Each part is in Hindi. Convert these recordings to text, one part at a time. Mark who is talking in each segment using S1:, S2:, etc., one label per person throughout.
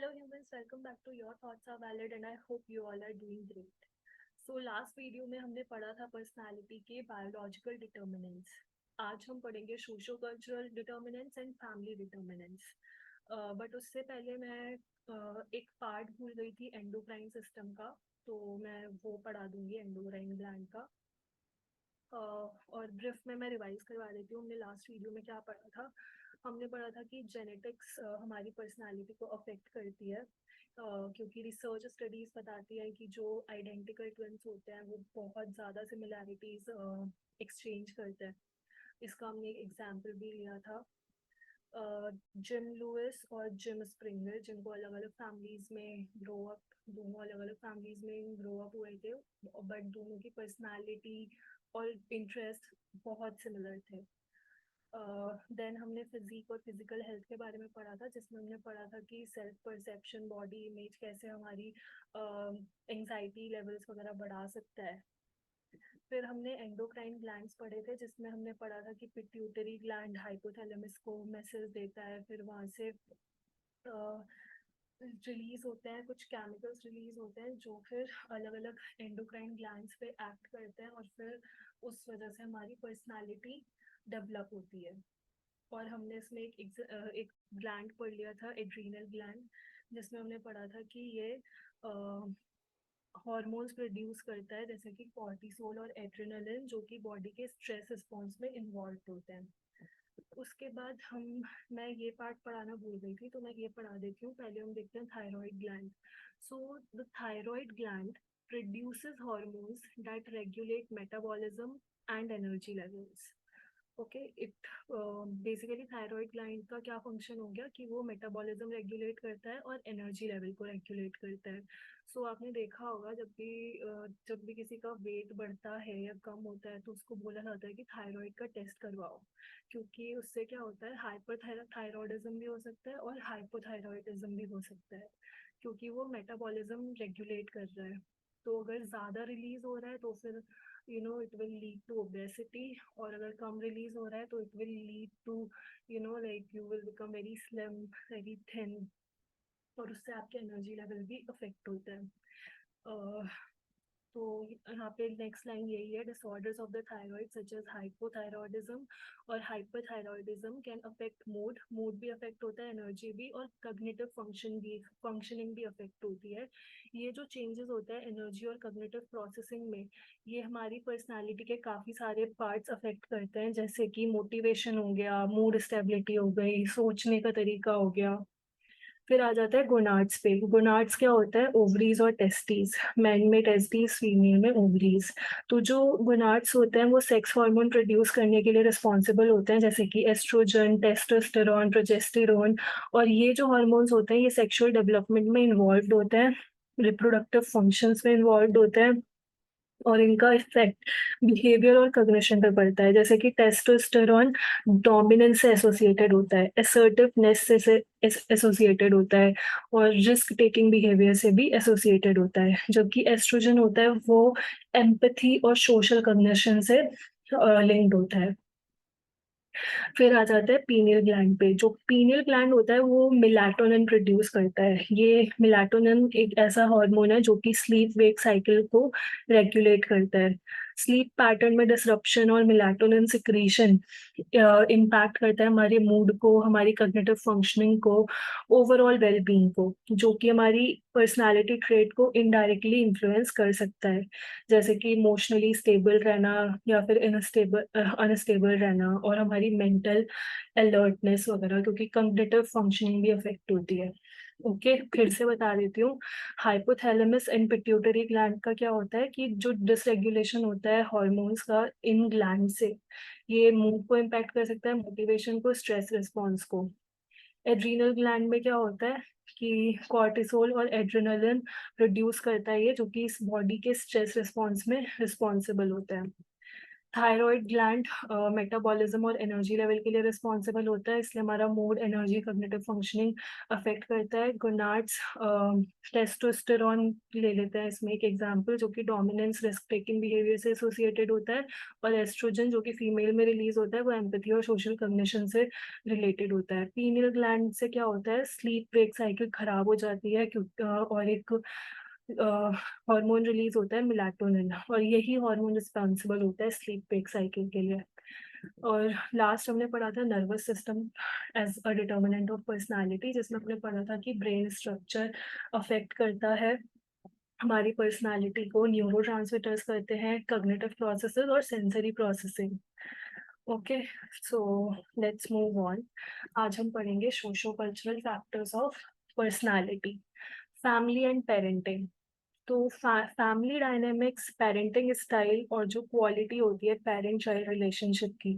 S1: Hello humans, welcome back to Your Thoughts Are Valid and I hope you all are doing great. So last video में हमने पढ़ा था पर्सनालिटी के बायोलॉजिकल डिटर्मिनेंट्स. आज हम पढ़ेंगे socio cultural determinants and family determinants. But उससे पहले मैं एक पार्ट भूल गई थी एंडोक्राइन सिस्टम का, तो मैं वो पढ़ा दूंगी एंडोक्राइन ग्लैंड का. और ब्रीफ में मैं रिवाइज करवा देती हूँ. हमने लास्ट वीडियो में क्या पढ़ा था. हमने पढ़ा था कि जेनेटिक्स हमारी पर्सनालिटी को अफेक्ट करती है, क्योंकि रिसर्च स्टडीज बताती है कि जो आइडेंटिकल ट्विन्स होते हैं वो बहुत ज़्यादा सिमिलैरिटीज एक्सचेंज करते हैं. इसका हमने एक एग्जाम्पल भी लिया था, जिम लुइस और जिम स्प्रिंगर, जिनको अलग अलग फैमिलीज में ग्रो अप, दोनों अलग अलग फैमिलीज में ग्रो अप हुए थे, बट दोनों की पर्सनालिटी और इंटरेस्ट बहुत सिमिलर थे. देन हमने फिजिक और फिजिकल हेल्थ के बारे में पढ़ा था, जिसमें हमने पढ़ा था कि सेल्फ परसेप्शन, बॉडी इमेज कैसे हमारी एंजाइटी लेवल्स वगैरह बढ़ा सकता है. फिर हमने एंडोक्राइन ग्लैंड्स पढ़े थे, जिसमें हमने पढ़ा था कि पिट्यूटरी ग्लैंड हाइपोथैलेमस को मैसेज देता है, फिर वहाँ से रिलीज होते हैं कुछ केमिकल्स, रिलीज होते हैं जो फिर अलग अलग एंडोक्राइन ग्लैंड्स पे एक्ट करते हैं और फिर उस वजह से हमारी पर्सनालिटी डेवलप होती है. और हमने इसमें एक ग्लैंड पढ़ लिया था, एड्रीनल ग्लैंड, जिसमें हमने पढ़ा था कि ये हार्मोन्स प्रोड्यूस करता है, जैसे कि कॉर्टिसोल और एड्रेनालिन, जो कि बॉडी के स्ट्रेस रिस्पॉन्स में इन्वॉल्व होते हैं. उसके बाद मैं ये पार्ट पढ़ाना भूल गई थी, तो मैं ये पढ़ा देती हूँ. पहले हम देखते हैं thyroid gland. So the thyroid gland produces hormones that regulate metabolism and energy levels. Okay, it basically thyroid gland का क्या फंक्शन हो गया कि वो मेटाबॉलिज्म रेगुलेट करता है और एनर्जी लेवल को रेगुलेट करता है. सो आपने देखा होगा जब भी किसी का वेट बढ़ता है या कम होता है तो उसको बोला जाता है कि थायराइड का टेस्ट करवाओ, क्योंकि उससे क्या होता है, हाइपर थायराइडिज्म भी हो सकता है और हाइपोथायराइडिज्म भी हो सकता है, क्योंकि वो मेटाबॉलिज्म रेगुलेट कर रहा है. तो अगर ज़्यादा रिलीज हो रहा है तो फिर it will lead to obesity, और अगर कम रिलीज हो रहा है तो it will lead to like you will become very slim, very thin, और उससे आपके एनर्जी लेवल भी अफेक्ट होता है. तो यहाँ पे नेक्स्ट लाइन यही है, disorders of the thyroid such as hypothyroidism और हाइपरथायरॉयडिज्म कैन अफेक्ट मूड भी अफेक्ट होता है, एनर्जी भी, और कॉग्निटिव फंक्शनिंग भी अफेक्ट होती है. ये जो चेंजेस होता है एनर्जी और कॉग्निटिव प्रोसेसिंग में, ये हमारी पर्सनालिटी के काफ़ी सारे पार्ट्स अफेक्ट करते हैं, जैसे कि मोटिवेशन हो गया, मूड स्टेबिलिटी हो गई, सोचने का तरीका हो गया. फिर आ जाता है गोनाड्स पे. गोनाड्स क्या होता है, ओवरीज और टेस्टीज. मैन में टेस्टीज, फीमेल में ओवरीज. तो जो गोनाड्स होते हैं वो सेक्स हार्मोन प्रोड्यूस करने के लिए रिस्पॉन्सिबल होते हैं, जैसे कि एस्ट्रोजन, टेस्टोस्टेरोन, प्रोजेस्टेरोन. और ये जो हार्मोन्स होते हैं ये सेक्सुअल डेवलपमेंट में इन्वॉल्व होते हैं, रिप्रोडक्टिव फंक्शंस में इन्वॉल्व होते हैं, और इनका इफेक्ट बिहेवियर और कॉग्निशन पे पड़ता है. जैसे कि टेस्टोस्टेरोन डोमिनेंस से एसोसिएटेड होता है, असर्टिवनेस से एसोसिएटेड होता है, और रिस्क टेकिंग बिहेवियर से भी एसोसिएटेड होता है. जबकि एस्ट्रोजन होता है वो एम्पैथी और सोशल कॉग्निशन से लिंक्ड होता है. फिर आ जाता है पीनियल ग्लैंड पे. जो पीनियल ग्लैंड होता है वो मेलाटोनिन प्रोड्यूस करता है. ये मेलाटोनिन एक ऐसा हार्मोन है जो कि स्लीप वेक साइकिल को रेगुलेट करता है. स्लीप पैटर्न में डिसरप्शन और मेलाटोनिन सिक्रीशन इम्पैक्ट करता है हमारे मूड को, हमारी कॉग्निटिव फंक्शनिंग को, ओवरऑल वेलबींग को, जो कि हमारी पर्सनालिटी ट्रेट को इनडायरेक्टली इन्फ्लुएंस कर सकता है, जैसे कि इमोशनली स्टेबल रहना या फिर अनस्टेबल रहना, और हमारी मेंटल अलर्टनेस वगैरह, क्योंकि कॉग्निटिव फंक्शनिंग भी अफेक्ट होती है. ओके, फिर से बता देती हूँ. हाइपोथैलेमस एंड पिट्यूटरी ग्लैंड का क्या होता है कि जो डिसरेगुलेशन होता है हार्मोन्स का इन ग्लैंड से, ये मूड को इम्पैक्ट कर सकता है, मोटिवेशन को, स्ट्रेस रिस्पॉन्स को. एड्रीनल ग्लैंड में क्या होता है कि कॉर्टिसोल और एड्रेनालिन प्रोड्यूस करता है ये, जो कि इस बॉडी के स्ट्रेस रिस्पॉन्स में रिस्पॉन्सिबल होता है. थायराइड ग्लैंड मेटाबॉलिज्म और एनर्जी लेवल के लिए रिस्पॉन्सिबल होता है, इसलिए हमारा mood, energy, cognitive functioning affect करता है। गोनाड्स टेस्टोस्टेरॉन ले लेते हैं इसमें एक एग्जांपल, जो कि डोमिनेंस, रिस्क टेकिंग बिहेवियर से एसोसिएटेड होता है। और एस्ट्रोजन जो कि फीमेल में रिलीज होता है, वो एम्पैथी और सोशल कॉग्निशन से रिलेटेड होता है। पीनियल ग्लैंड से क्या होता है, स्लीप ब्रेक साइकिल खराब हो जाती है क्योंकि और एक हार्मोन रिलीज होता है मेलाटोनिन, और यही हार्मोन रिस्पॉन्सिबल होता है स्लीप वेक साइकिल के लिए। और लास्ट हमने पढ़ा था nervous system as a determinant of personality, जिसमें हमने पढ़ा था कि ब्रेन स्ट्रक्चर अफेक्ट करता है हमारी पर्सनालिटी को। न्यूरोट्रांसमीटर्स करते हैं कॉग्निटिव प्रोसेसेस और sensory processing. Okay, so let's move on. आज हम पढ़ेंगे socio cultural factors of personality, family and parenting. तो फैमिली डायनेमिक्स, पेरेंटिंग स्टाइल और जो क्वालिटी होती है पेरेंट चाइल्ड रिलेशनशिप की,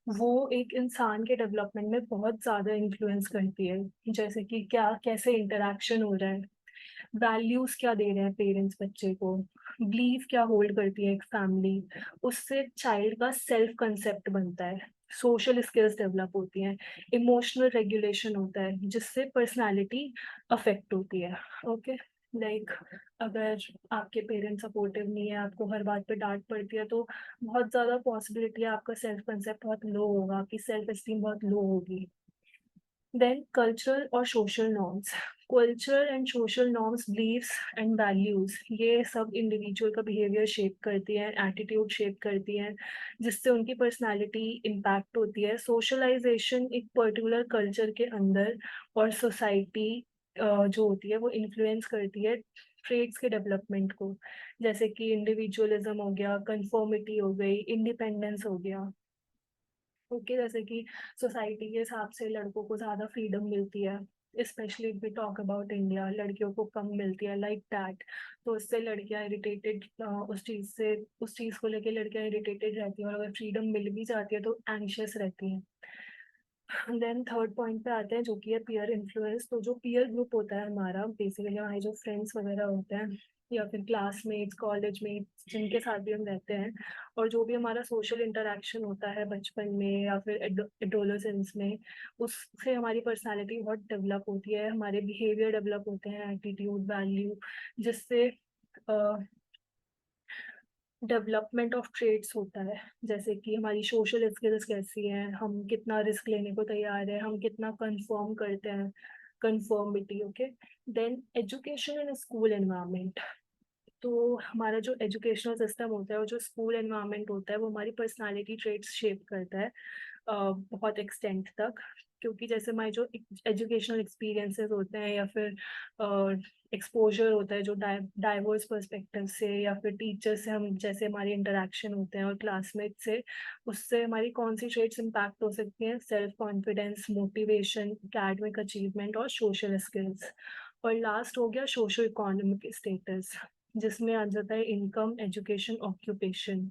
S1: वो एक इंसान के डेवलपमेंट में बहुत ज़्यादा इन्फ्लुएंस करती है। जैसे कि क्या कैसे इंटरेक्शन हो रहा है, वैल्यूज क्या दे रहे हैं पेरेंट्स बच्चे को, बिलीव क्या होल्ड करती है एक फैमिली, उससे चाइल्ड का सेल्फ कंसेप्ट बनता है, सोशल स्किल्स डेवलप होती हैं, इमोशनल रेगुलेशन होता है, जिससे पर्सनालिटी अफेक्ट होती है। ओके, लाइक अगर आपके पेरेंट्स सपोर्टिव नहीं है, आपको हर बात पे डांट पड़ती है, तो बहुत ज़्यादा पॉसिबिलिटी है आपका सेल्फ कंसेप्ट बहुत लो होगा, आपकी सेल्फ एस्टीम बहुत लो होगी। Then cultural और social norms, cultural and social norms, beliefs and values, ये सब इंडिविजुअल का बिहेवियर शेप करती हैं, एटीट्यूड शेप करती हैं, जिससे उनकी पर्सनालिटी इम्पैक्ट होती है। सोशलाइजेशन एक पर्टिकुलर कल्चर के अंदर और सोसाइटी जो होती है वो इन्फ्लुएंस करती है ट्रेड्स के डेवलपमेंट को, जैसे कि इंडिविजुअलिज्म हो गया, कंफर्मिटी हो गई, इंडिपेंडेंस हो गया। ओके, जैसे कि सोसाइटी के हिसाब से लड़कों को ज़्यादा फ्रीडम मिलती है, specially we talk about India, लड़कियों को कम मिलती है लाइक दैट। तो उससे लड़कियां इरिटेटेड, उस चीज़ को लेके लड़कियां इरिटेटेड रहती हैं, और अगर फ्रीडम मिल भी जाती है तो एंशियस रहती हैं। देन थर्ड पॉइंट पे आते हैं, जो कि है पीयर इन्फ्लुएंस। तो जो पीयर ग्रुप होता है हमारा, बेसिकली हमारे जो फ्रेंड्स वगैरह होते हैं या फिर क्लासमेट्स, कॉलेज में जिनके साथ भी हम रहते हैं, और जो भी हमारा सोशल इंटरेक्शन होता है बचपन में या फिर एडोलेसेंस में, उससे हमारी पर्सनालिटी बहुत डेवलप होती है, हमारे बिहेवियर डेवलप होते हैं, एटीट्यूड, वैल्यू, जिससे डेवलपमेंट ऑफ ट्रेड्स होता है, जैसे कि हमारी सोशल स्किल्स कैसी हैं, हम कितना रिस्क लेने को तैयार है, हम कितना कंफर्म करते हैं, conformity. Okay, then education and school environment. तो हमारा जो एजुकेशनल सिस्टम होता है और जो स्कूल एनवायरनमेंट होता है, वो हमारी पर्सनालिटी ट्रेट्स शेप करता है बहुत एक्सटेंट तक। क्योंकि जैसे हमारे जो एजुकेशनल एक्सपीरियंसेस होते हैं या फिर एक्सपोजर होता है जो डाइवर्स पर्सपेक्टिव से, या फिर टीचर से हम जैसे हमारे इंटरेक्शन होते हैं और क्लासमेट से, उससे हमारी कौन सी ट्रेट्स इम्पैक्ट हो सकती हैं, self confidence, motivation, academic achievement और सोशल स्किल्स। और लास्ट हो गया सोशो इकोनॉमिक स्टेटस, जिसमें आ जाता है इनकम, एजुकेशन, ऑक्यूपेशन।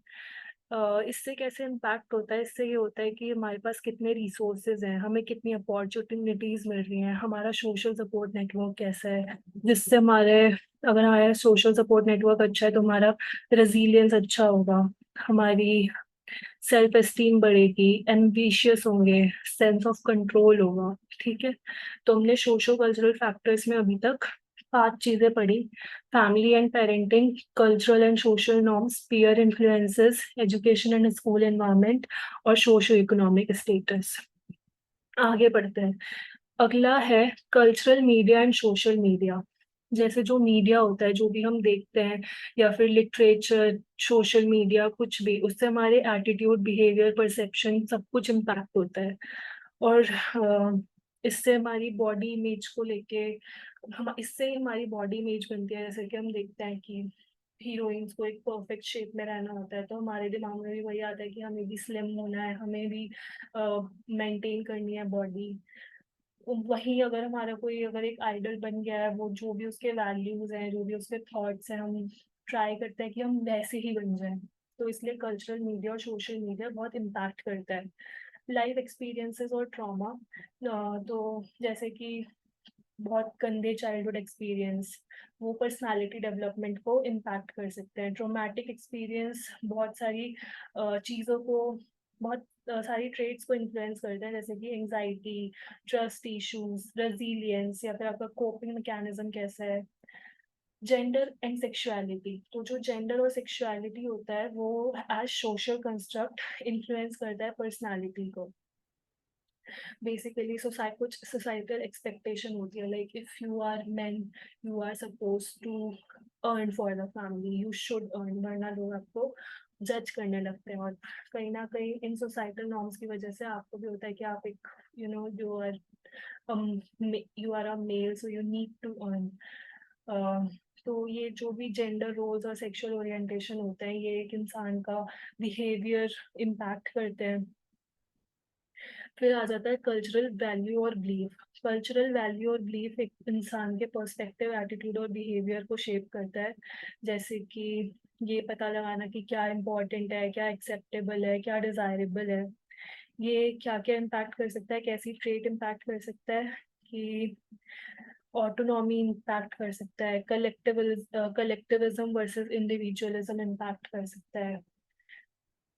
S1: इससे कैसे इम्पैक्ट होता है, इससे ये होता है कि हमारे पास कितने रिसोर्सेज हैं, हमें कितनी अपॉर्चुनिटीज मिल रही हैं, हमारा सोशल सपोर्ट नेटवर्क कैसा है, जिससे अगर हमारा सोशल सपोर्ट नेटवर्क अच्छा है तो हमारा रेजिलियंस अच्छा होगा, हमारी सेल्फ एस्टीम बढ़ेगी, एम्बिशियस होंगे, सेंस ऑफ कंट्रोल होगा। ठीक है, तो हमने सोशो कल्चरल फैक्टर्स में अभी तक 5 चीजें पढ़ी: family and parenting, cultural and social norms, peer influences, education and school environment, और सोशो इकोनॉमिक स्टेटस। आगे बढ़ते हैं। अगला है cultural media and social media. जैसे जो मीडिया होता है, जो भी हम देखते हैं, या फिर लिटरेचर, सोशल मीडिया, कुछ भी, उससे हमारे एटीट्यूड, बिहेवियर, परसेप्शन सब कुछ इम्पैक्ट होता है। और इससे हमारी बॉडी इमेज को लेके हम इससे हमारी बॉडी इमेज बनती है। जैसे कि हम देखते हैं कि हीरोइंस को एक परफेक्ट शेप में रहना होता है, तो हमारे दिमाग में भी वही आता है कि हमें भी स्लिम होना है, हमें भी मेंटेन करनी है बॉडी। वहीं अगर हमारा कोई अगर एक आइडल बन गया है, वो जो भी उसके वैल्यूज हैं, जो भी उसके थॉट्स हैं, हम ट्राई करते हैं कि हम वैसे ही बन जाएं। तो इसलिए कल्चरल मीडिया और सोशल मीडिया बहुत इम्पैक्ट करता है। लाइफ एक्सपीरियंसेस और ट्रॉमा, तो जैसे कि बहुत गंदे चाइल्डहुड एक्सपीरियंस वो पर्सनालिटी डेवलपमेंट को इम्पैक्ट कर सकते हैं। ट्रॉमेटिक एक्सपीरियंस बहुत सारी चीज़ों को, बहुत सारी ट्रेड्स को इन्फ्लुएंस करते हैं, जैसे कि एंजाइटी, ट्रस्ट इश्यूज, रेजिलियंस, या फिर आपका कोपिंग मैकेनिज्म कैसा है। जेंडर एंड सेक्सुअलिटी, तो जो जेंडर और सेक्सुअलिटी होता है वो एज सोशल कंस्ट्रक्ट इन्फ्लुएंस करता है पर्सनालिटी को। बेसिकली कुछ सोसाइटल एक्सपेक्टेशन होती है, like if you are man you are suppose to earn for the family, you should earn, वरना लोग आपको जज करने लगते हैं। और कहीं ना कहीं इन सोसाइटल नॉर्म्स की वजह से आपको भी होता है कि आप एक you are a male so you need to earn. तो ये जो भी जेंडर रोल्स और सेक्सुअल ओरिएंटेशन होते हैं ये एक इंसान का बिहेवियर इम्पैक्ट करते हैं। फिर आ जाता है कल्चरल वैल्यू और बिलीफ। कल्चरल वैल्यू और बिलीफ एक इंसान के पर्सपेक्टिव, एटीट्यूड और बिहेवियर को शेप करता है। जैसे कि ये पता लगाना कि क्या इम्पोर्टेंट है, क्या एक्सेप्टेबल है, क्या डिजायरेबल है। ये क्या क्या इम्पैक्ट कर सकता है, कैसी ट्रेट इम्पैक्ट कर सकता है कि ऑटोनॉमी इम्पैक्ट कर सकता है, कलेक्टिविज्म वर्सेस इंडिविजुअलिज्म इम्पैक्ट कर सकता है।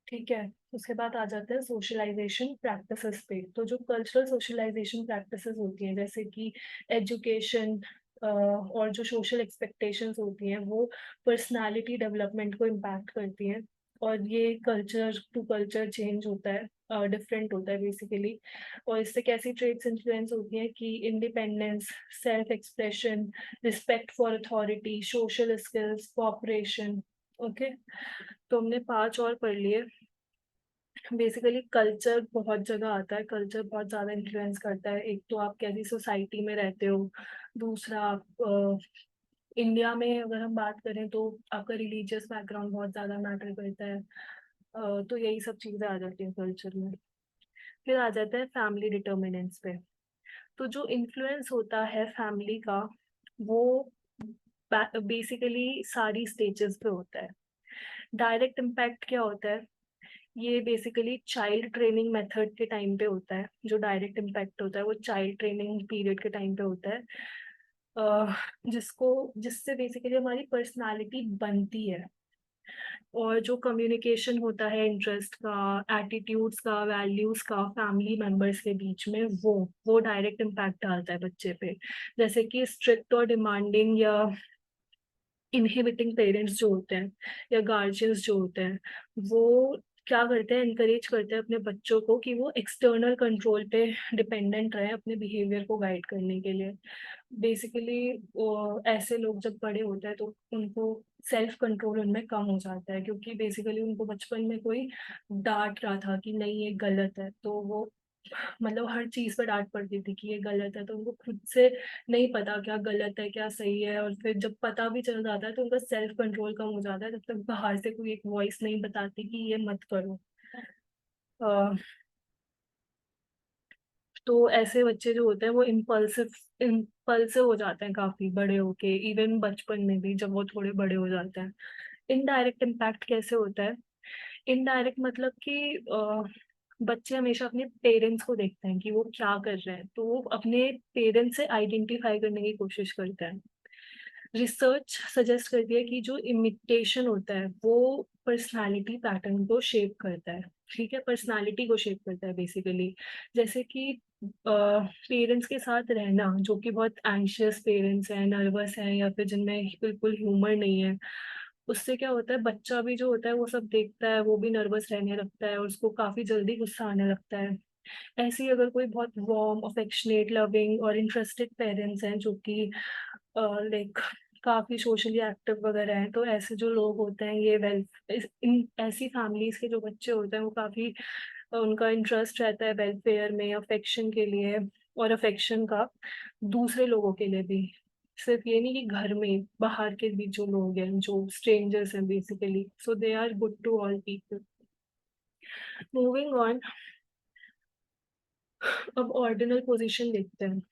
S1: ठीक है, उसके बाद आ जाता है सोशलाइजेशन प्रैक्टिसेस पे। तो जो कल्चरल सोशलाइजेशन प्रैक्टिसेस होती हैं, जैसे कि एजुकेशन और जो सोशल एक्सपेक्टेशंस होती हैं वो पर्सनालिटी डेवलपमेंट को इम्पैक्ट करती हैं। और ये कल्चर टू कल्चर चेंज होता है, डिफरेंट होता है बेसिकली। और इससे कैसी ट्रेड्स इन्फ्लुएंस होती हैं कि independence, self expression, respect for authority, social skills, cooperation. Okay, तो हमने 5 और पढ़ लिए। बेसिकली कल्चर बहुत जगह आता है, कल्चर बहुत ज़्यादा इन्फ्लुएंस करता है। एक तो आप कैसी सोसाइटी में रहते हो, दूसरा आप इंडिया में अगर हम बात करें तो आपका रिलीजियस बैकग्राउंड बहुत ज़्यादा मैटर करता है। तो यही सब चीज़ें आ जाती हैं कल्चर में। फिर आ जाता है फैमिली डिटर्मिनेंट्स पे। तो जो इन्फ्लुएंस होता है फैमिली का वो बेसिकली सारी स्टेजेस पे होता है। डायरेक्ट इम्पैक्ट क्या होता है, ये बेसिकली चाइल्ड ट्रेनिंग मेथड के टाइम पे होता है। जो डायरेक्ट इम्पैक्ट होता है वो चाइल्ड ट्रेनिंग पीरियड के टाइम पे होता है, जिससे बेसिकली हमारी पर्सनालिटी बनती है। और जो कम्युनिकेशन होता है इंटरेस्ट का, एटीट्यूड्स का, वैल्यूज का फैमिली मेंबर्स के बीच में, वो डायरेक्ट इम्पैक्ट डालता है बच्चे पे। जैसे कि स्ट्रिक्ट और डिमांडिंग या इनहिबिटिंग पेरेंट्स जो होते हैं या गार्जियंस जो होते हैं, वो क्या करते हैं, इनकरेज करते हैं अपने बच्चों को कि वो एक्सटर्नल कंट्रोल पे डिपेंडेंट रहे अपने बिहेवियर को गाइड करने के लिए। बेसिकली ऐसे लोग जब बड़े होते हैं तो उनको सेल्फ कंट्रोल उनमें कम हो जाता है, क्योंकि बेसिकली उनको बचपन में कोई डांट रहा था कि नहीं ये गलत है, तो वो मतलब हर चीज पर डांट पड़ती थी कि ये गलत है, तो उनको खुद से नहीं पता क्या गलत है क्या सही है। और फिर जब पता भी चल जाता है तो उनका सेल्फ कंट्रोल कम हो जाता है, जब तक बाहर से कोई एक वॉइस नहीं बताती कि ये मत करो। अ, तो ऐसे बच्चे जो होते हैं वो इम्पल्सिव हो जाते हैं काफी बड़े होके, इवन बचपन में भी जब वो थोड़े बड़े हो जाते हैं। इनडायरेक्ट इम्पैक्ट कैसे होता है, इनडायरेक्ट मतलब कि बच्चे हमेशा अपने पेरेंट्स को देखते हैं कि वो क्या कर रहे हैं, तो वो अपने पेरेंट्स से आइडेंटिफाई करने की कोशिश करते हैं। रिसर्च सजेस्ट करती है कि जो इमिटेशन होता है वो पर्सनालिटी पैटर्न को शेप करता है। ठीक है, पर्सनालिटी को शेप करता है बेसिकली। जैसे कि पेरेंट्स के साथ रहना, जो कि बहुत एंशियस पेरेंट्स हैं, नर्वस हैं, या फिर जिनमें बिल्कुल ह्यूमर नहीं है, उससे क्या होता है बच्चा भी जो होता है वो सब देखता है, वो भी नर्वस रहने लगता है और उसको काफी जल्दी गुस्सा आने लगता है। ऐसे ही अगर कोई बहुत वार्म, अफेक्शनेट, लविंग और इंटरेस्टेड पेरेंट्स हैं जो कि लाइक काफी सोशली एक्टिव वगैरह हैं, तो ऐसे जो लोग होते हैं ये इन ऐसी फैमिलीज के जो बच्चे होते हैं वो काफी उनका इंटरेस्ट रहता है वेलफेयर में, अफेक्शन के लिए, और अफेक्शन का दूसरे लोगों के लिए भी। सिर्फ ये नहीं कि घर में, बाहर के भी जो लोग हैं जो स्ट्रेंजर्स हैं basically, so they are good to all people. Moving on, अब ऑर्डिनल पोजीशन देखते हैं।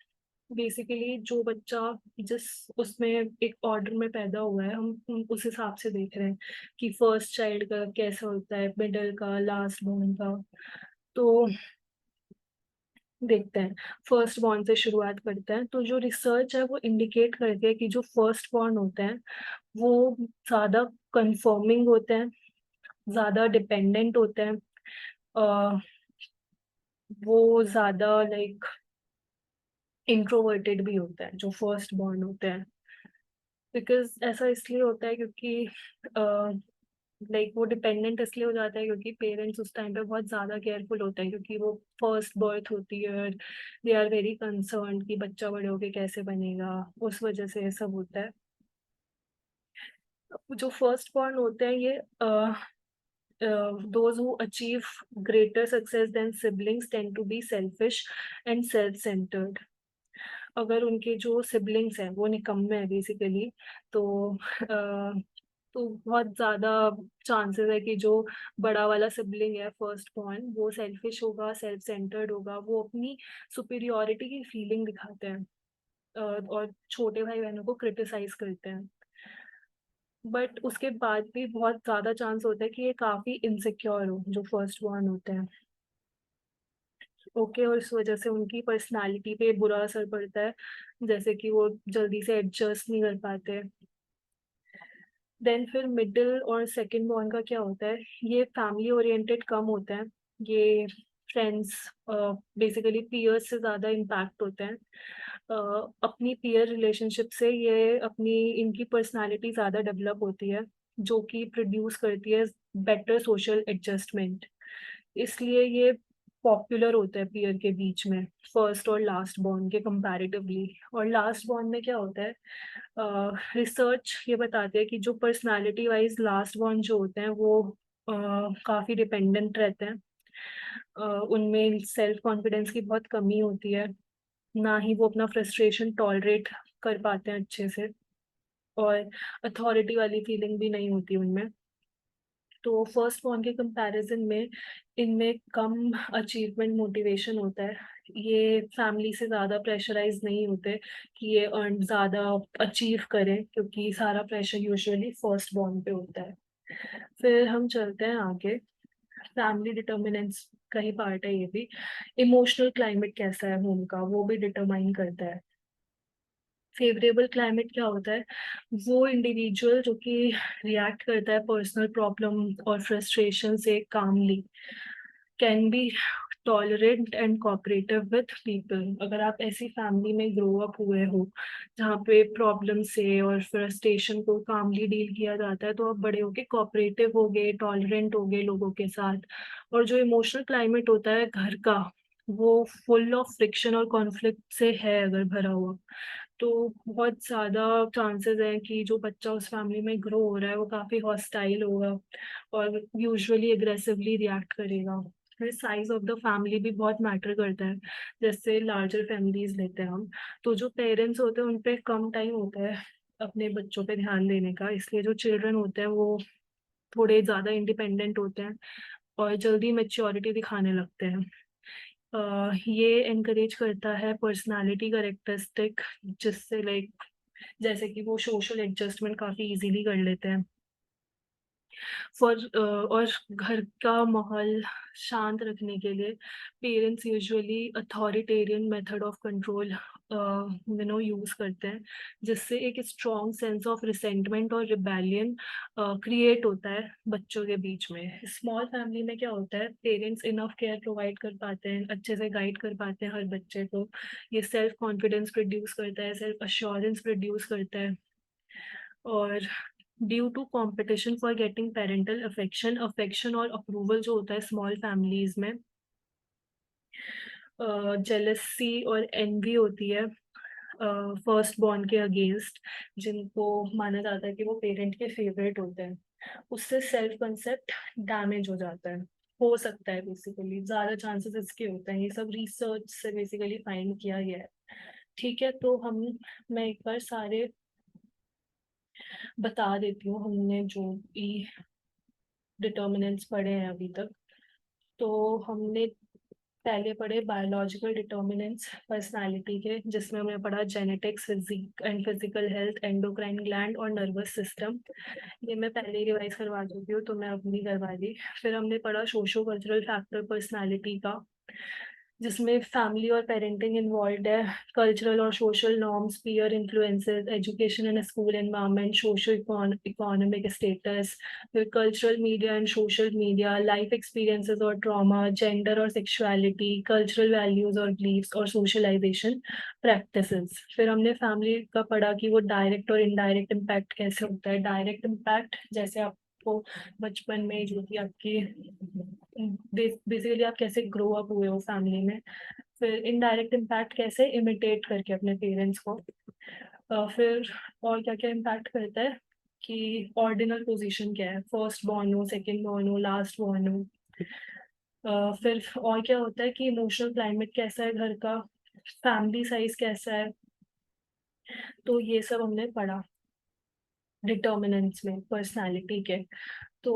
S1: बेसिकली जो बच्चा जिस उसमें एक ऑर्डर में पैदा हुआ है, हम उस हिसाब से देख रहे हैं कि फर्स्ट चाइल्ड का कैसा होता है, मिडिल का, लास्ट बोर्न का। तो देखते हैं। फर्स्ट बॉर्न से शुरुआत करते हैं। तो जो रिसर्च है वो इंडिकेट करती है कि जो फर्स्ट बॉर्न होते हैं वो ज़्यादा कन्फर्मिंग होते हैं, ज़्यादा डिपेंडेंट होते हैं। अ, वो ज़्यादा लाइक इंट्रोवर्टेड भी होते हैं जो फर्स्ट बॉर्न होते हैं। बिकॉज़ ऐसा इसलिए होता है क्योंकि अ, लाइक वो डिपेंडेंट इसलिए हो जाता है क्योंकि पेरेंट्स उस टाइम पे बहुत ज़्यादा केयरफुल होते हैं, क्योंकि वो फर्स्ट बर्थ होती है और दे आर वेरी कंसर्न्ड कि बच्चा बड़े होके कैसे बनेगा, उस वजह से ये सब होता है। जो फर्स्ट बॉर्न होते हैं ये those who achieve greater success than siblings tend to be selfish and self-centered. अगर उनके जो सिबलिंग्स हैं वो निकम्मे हैं बेसिकली, तो तो बहुत ज़्यादा चांसेस है कि जो बड़ा वाला सिबलिंग है फर्स्ट बॉर्न वो सेल्फिश होगा, सेल्फ सेंटर्ड होगा, वो अपनी सुपीरियॉरिटी की फीलिंग दिखाते हैं और छोटे भाई बहनों को क्रिटिसाइज करते हैं। बट उसके बाद भी बहुत ज़्यादा चांस होता है कि ये काफ़ी इनसिक्योर हो जो फर्स्ट बॉर्न होते हैं। ओके, और इस वजह से उनकी पर्सनैलिटी पे बुरा असर पड़ता है, जैसे कि वो जल्दी से एडजस्ट नहीं कर पाते। देन फिर मिडिल और सेकंड बॉर्न का क्या होता है, ये फैमिली ओरिएंटेड कम होते हैं। ये फ्रेंड्स बेसिकली पीयर्स से ज़्यादा इम्पैक्ट होते हैं। अपनी पीयर रिलेशनशिप से ये अपनी इनकी पर्सनैलिटी ज़्यादा डेवलप होती है, जो कि प्रोड्यूस करती है बेटर सोशल एडजस्टमेंट। इसलिए ये पॉपुलर होता है पीयर के बीच में, फर्स्ट और लास्ट बॉर्न के कंपैरेटिवली। और लास्ट बॉर्न में क्या होता है, रिसर्च ये बताती है कि जो पर्सनालिटी वाइज लास्ट बॉर्न जो होते हैं वो काफ़ी डिपेंडेंट रहते हैं। उनमें सेल्फ कॉन्फिडेंस की बहुत कमी होती है, ना ही वो अपना फ्रस्ट्रेशन टॉलरेट कर पाते हैं अच्छे से, और अथॉरिटी वाली फीलिंग भी नहीं होती उनमें। तो फर्स्ट बॉर्न के कंपैरिजन में इनमें कम अचीवमेंट मोटिवेशन होता है। ये फैमिली से ज़्यादा प्रेशराइज नहीं होते कि ये अर्न ज़्यादा अचीव करें, क्योंकि सारा प्रेशर यूजुअली फर्स्ट बॉर्न पे होता है। फिर हम चलते हैं आगे। फैमिली डिटर्मिनेंट्स का ही पार्ट है ये भी। इमोशनल क्लाइमेट कैसा है होम का वो भी डिटरमाइन करता है। फेवरेबल क्लाइमेट क्या होता है, वो इंडिविजुअल जो कि रिएक्ट करता है पर्सनल प्रॉब्लम और फ्रस्ट्रेशन से calmly, can be tolerant and cooperative with people. अगर आप ऐसी फैमिली में ग्रो अप हुए हो जहाँ पे प्रॉब्लम से और फ्रस्ट्रेशन को कामली डील किया जाता है, तो आप बड़े होके कोऑपरेटिव होगे, टॉलरेंट होगे लोगों के साथ। और जो इमोशनल क्लाइमेट होता है घर का, वो फुल ऑफ फ्रिक्शन और कॉन्फ्लिक्ट से है अगर भरा हुआ, तो बहुत ज़्यादा चांसेस हैं कि जो बच्चा उस फैमिली में ग्रो हो रहा है वो काफ़ी हॉस्टाइल होगा और यूजुअली एग्रेसिवली रिएक्ट करेगा। फिर साइज़ ऑफ द फैमिली भी बहुत मैटर करता है। जैसे लार्जर फैमिलीज़ लेते हैं हम, तो जो पेरेंट्स होते हैं उन पे कम टाइम होता है अपने बच्चों पे ध्यान देने का, इसलिए जो चिल्ड्रन होते हैं वो थोड़े ज़्यादा इंडिपेंडेंट होते हैं और जल्दी मैच्योरिटी दिखाने लगते हैं। ये एनकरेज करता है पर्सनालिटी कैरेक्टरिस्टिक, जिससे लाइक जैसे कि वो सोशल एडजस्टमेंट काफ़ी इजीली कर लेते हैं। और घर का माहौल शांत रखने के लिए parents usually authoritarian method of control use करते हैं, जिससे एक स्ट्रॉन्ग सेंस ऑफ रिसेंटमेंट और रिबेलियन क्रिएट होता है बच्चों के बीच में। स्मॉल फैमिली में क्या होता है, पेरेंट्स इनफ केयर प्रोवाइड कर पाते हैं, अच्छे से गाइड कर पाते हैं हर बच्चे को। ये सेल्फ कॉन्फिडेंस प्रोड्यूस करता है, सेल्फ अश्योरेंस प्रोड्यूस करता है। और due to competition for getting parental affection, affection और अप्रूवल जो होता है स्मॉल फैमिलीज में, जेलसी और एनवी होती है फर्स्ट बॉर्न के अगेंस्ट, जिनको माना जाता है कि वो पेरेंट के फेवरेट होते हैं। उससे सेल्फ कंसेप्ट डैमेज हो जाता है, हो सकता है, बेसिकली ज़्यादा चांसेस इसके होते हैं। ये सब रिसर्च से बेसिकली फाइंड किया गया है। ठीक है, तो हम मैं एक बार सारे बता देती हूँ हमने जो भी डिटर्मिनेंट्स पढ़े हैं अभी तक। तो हमने पहले पढ़े बायोलॉजिकल डिटर्मिनेंट्स पर्सनालिटी के, जिसमें हमने पढ़ा genetics, physique and physical health, endocrine gland और नर्वस सिस्टम। ये मैं पहले ही रिवाइज करवा चुकी हूँ, तो मैं अब नहीं करवा दी। फिर हमने पढ़ा सोशो कल्चरल फैक्टर पर्सनालिटी का, जिसमें फैमिली और पेरेंटिंग इन्वॉल्व है, कल्चरल और social norms, peer influences, education in school environment, social economic status, फिर cultural media and social media, life experiences और ट्रॉमा, जेंडर और सेक्सुअलिटी, कल्चरल वैल्यूज और बिलीव्स और सोशलाइजेशन प्रैक्टिसेस। फिर हमने फैमिली का पढ़ा कि वो डायरेक्ट और इनडायरेक्ट इम्पैक्ट कैसे होता है। डायरेक्ट इम्पैक्ट जैसे आपको बचपन में जो कि आपकी बेसिकली आप कैसे ग्रो अप हुए हो फैमिली में। फिर इनडायरेक्ट इम्पैक्ट कैसे इमिटेट करके अपने पेरेंट्स को। फिर और क्या क्या इम्पैक्ट करता है कि ऑर्डिनल पोजीशन क्या है, फर्स्ट बॉर्न हो, सेकंड बॉर्न हो, लास्ट बॉर्न हो। फिर और क्या होता है कि इमोशनल क्लाइमेट कैसा है घर का, फैमिली साइज कैसा है। तो ये सब हमने पढ़ा डिटर्मिनेंट्स में पर्सनालिटी के। तो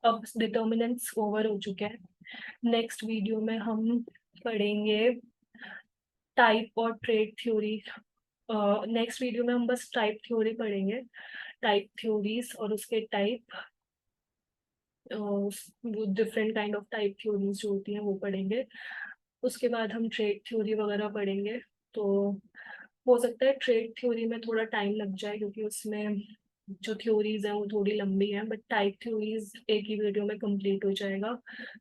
S1: अब डिटर्मिनेंट्स ओवर हो चुके हैं। नेक्स्ट वीडियो में हम पढ़ेंगे टाइप और ट्रेड थ्योरी। नेक्स्ट वीडियो में हम बस टाइप थ्योरी पढ़ेंगे, टाइप थ्योरीज और उसके टाइप, वो different kind of type theories जो होती हैं वो पढ़ेंगे। उसके बाद हम ट्रेड थ्योरी वगैरह पढ़ेंगे। तो हो सकता है ट्रेड थ्योरी में थोड़ा टाइम लग जाए क्योंकि उसमें जो थ्योरीज हैं वो थोड़ी लंबी हैं, बट टाइप थ्योरीज एक ही वीडियो में कंप्लीट हो जाएगा।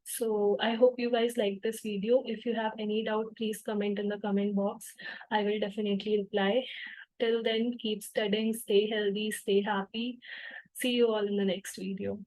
S1: So I hope you guys like this video. If you have any doubt please comment in the comment box, I will definitely reply. Till then, keep studying, stay healthy, stay happy. See you all in the next video.